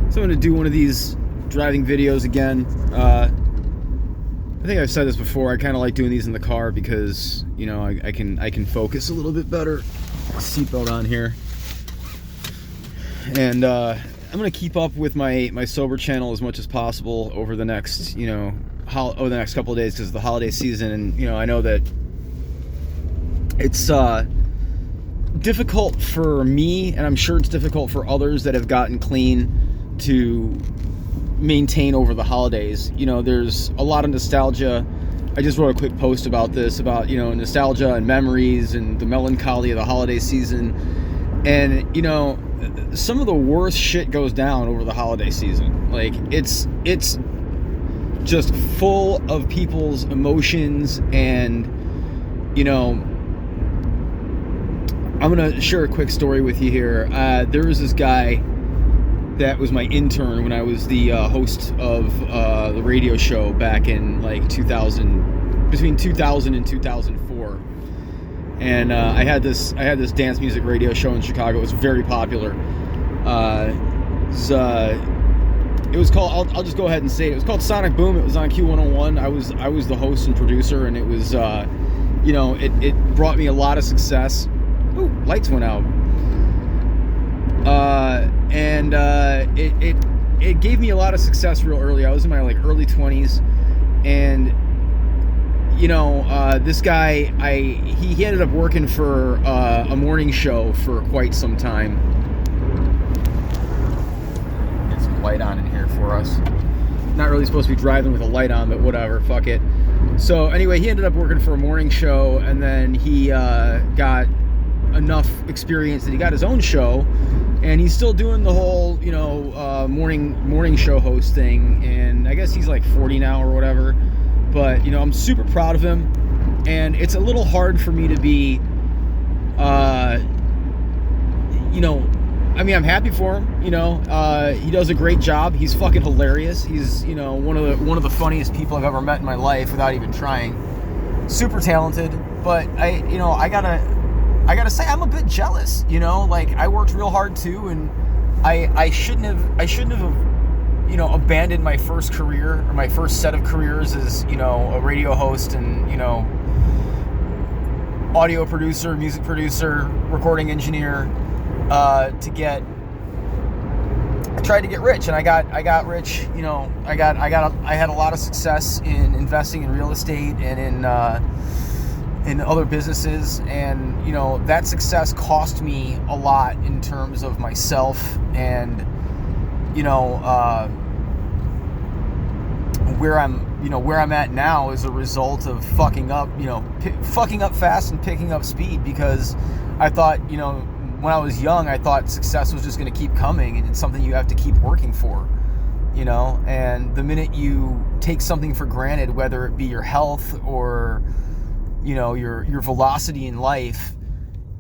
So I'm going to do one of these driving videos again. I think I've said this before. I kind of like doing these in the car because, you know, I can focus a little bit better. Seatbelt on here. And I'm going to keep up with my sober channel as much as possible over the next, you know, over the next couple of days because of the holiday season. And, you know, I know that it's difficult for me, and I'm sure it's difficult for others that have gotten clean to maintain over the holidays. You know, there's a lot of nostalgia. I just wrote a quick post about this, about, you know, nostalgia and memories and the melancholy of the holiday season. And, you know, some of the worst shit goes down over the holiday season. Like, it's just full of people's emotions. And, you know, I'm going to share a quick story with you here. There was this guy that was my intern when I was the host of the radio show back in like between 2000 and 2004. And I had this dance music radio show in Chicago. It was very popular. It was called, I'll just go ahead and say it. It was called Sonic Boom. It was on Q101. I was the host and producer, and it was, you know, it brought me a lot of success. Ooh, lights went out. And it gave me a lot of success real early. I was in my like early 20s, and you know, this guy, he ended up working for a morning show for quite some time. Get some light on in here for us. Not really supposed to be driving with a light on, but whatever, fuck it. So anyway, he ended up working for a morning show, and then he got enough experience that he got his own show, and he's still doing the whole, you know, morning show host thing. And I guess he's like 40 now or whatever. But, you know, I'm super proud of him, and it's a little hard for me to be, you know, I mean, I'm happy for him. You know, he does a great job. He's fucking hilarious. He's, you know, one of the funniest people I've ever met in my life without even trying. Super talented, but I gotta say, I'm a bit jealous. You know, like, I worked real hard too, and I shouldn't have, you know, abandoned my first career, or my first set of careers as, you know, a radio host and, you know, audio producer, music producer, recording engineer, I tried to get rich, and I got rich. You know, I had a lot of success in investing in real estate and in other businesses, and, you know, that success cost me a lot in terms of myself, and, you know, where I'm at now is a result of fucking up fast and picking up speed, because I thought, you know, when I was young, I thought success was just going to keep coming, and it's something you have to keep working for, you know. And the minute you take something for granted, whether it be your health or, you know, your velocity in life,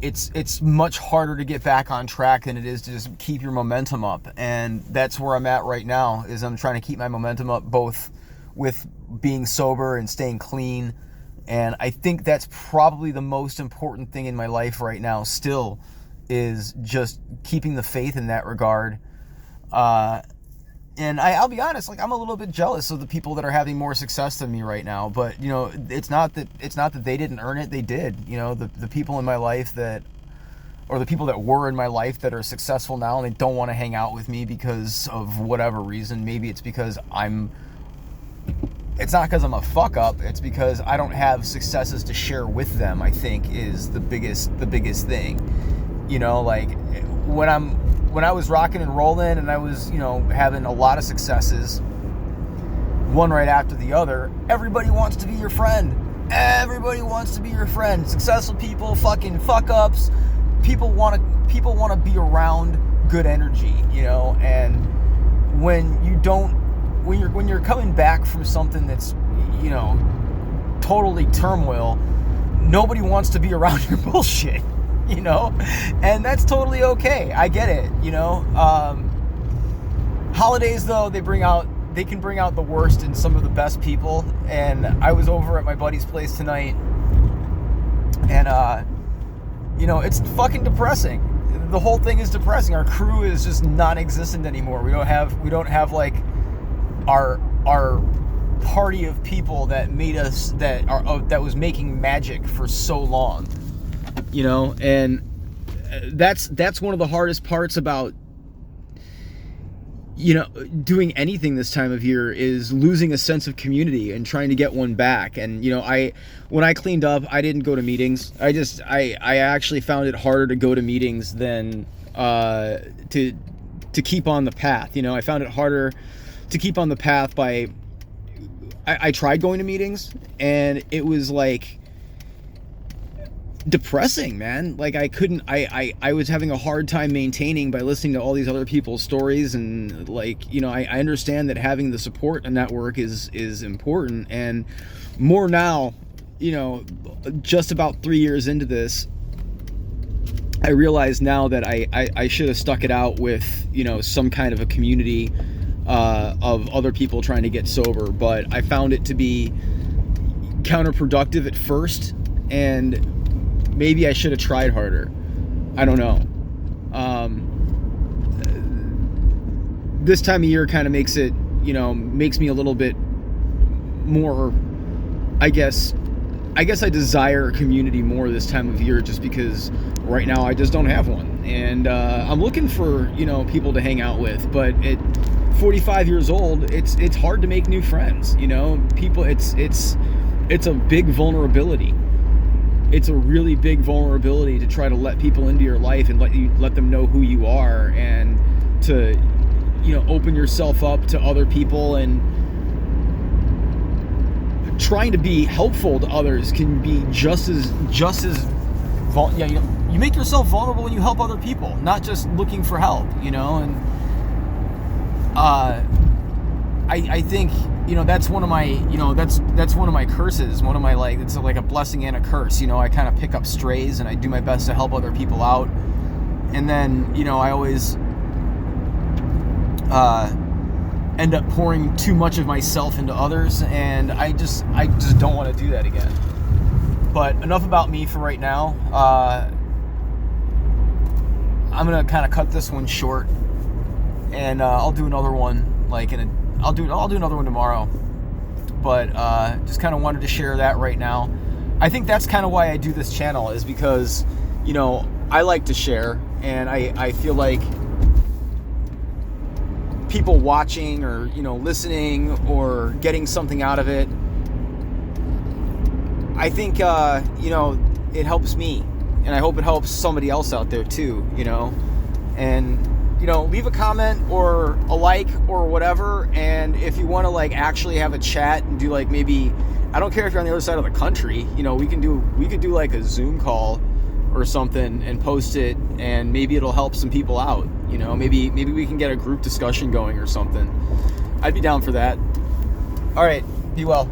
it's much harder to get back on track than it is to just keep your momentum up. And that's where I'm at right now, is I'm trying to keep my momentum up, both with being sober and staying clean. And I think that's probably the most important thing in my life right now still, is just keeping the faith in that regard. And I'll be honest, like, I'm a little bit jealous of the people that are having more success than me right now. But, you know, it's not that they didn't earn it. They did. You know, the people in my life or the people that were in my life that are successful now, and they don't want to hang out with me because of whatever reason. Maybe it's because it's not because I'm a fuck up. It's because I don't have successes to share with them, I think, is the biggest thing. You know, like, when I was rocking and rolling, and I was, you know, having a lot of successes, one right after the other, everybody wants to be your friend. Everybody wants to be your friend. Successful people, fucking fuck ups. People want to be around good energy, you know. And when you're coming back from something that's, you know, totally turmoil, nobody wants to be around your bullshit. You know, and that's totally okay. I get it, you know. Holidays, though, they can bring out the worst in some of the best people. And I was over at my buddy's place tonight, and you know, it's fucking depressing. the whole thing is depressing. Our crew is just non-existent anymore. We don't have like our party of people that made us, that was making magic for so long, you know. And that's one of the hardest parts about, you know, doing anything this time of year, is losing a sense of community and trying to get one back. And, you know, when I cleaned up, I didn't go to meetings. I actually found it harder to go to meetings than to keep on the path. You know, I found it harder to keep on the path by, I tried going to meetings, and it was like depressing, man. Like I was having a hard time maintaining by listening to all these other people's stories. And like, you know, I understand that having the support network is important, and more now, you know, just about 3 years into this, I realize now that I should have stuck it out with, you know, some kind of a community of other people trying to get sober. But I found it to be counterproductive at first, and maybe I should have tried harder. I don't know. This time of year kind of makes me a little bit more, I guess I desire a community more this time of year, just because right now I just don't have one. And I'm looking for, you know, people to hang out with. But at 45 years old, it's hard to make new friends. You know, people, it's a big vulnerability. It's a really big vulnerability to try to let people into your life and let them know who you are, and to, you know, open yourself up to other people. And trying to be helpful to others can be just as you make yourself vulnerable when you help other people, not just looking for help, you know. And I think, you know, that's one of my, you know, that's one of my curses. One of my, like, it's like a blessing and a curse. You know, I kind of pick up strays, and I do my best to help other people out. And then, you know, I always end up pouring too much of myself into others, and I just don't want to do that again. But enough about me for right now. I'm gonna kind of cut this one short, and I'll do another one I'll do another one tomorrow. But just kind of wanted to share that right now. I think that's kind of why I do this channel, is because, you know, I like to share, and I feel like people watching, or, you know, listening or getting something out of it, I think, you know, it helps me, and I hope it helps somebody else out there too, you know. And, you know, leave a comment or a like or whatever. And if you want to, like, actually have a chat and do, like, maybe, I don't care if you're on the other side of the country, you know, we could do like a Zoom call or something and post it, and maybe it'll help some people out, you know. Maybe we can get a group discussion going or something. I'd be down for that. All right, be well.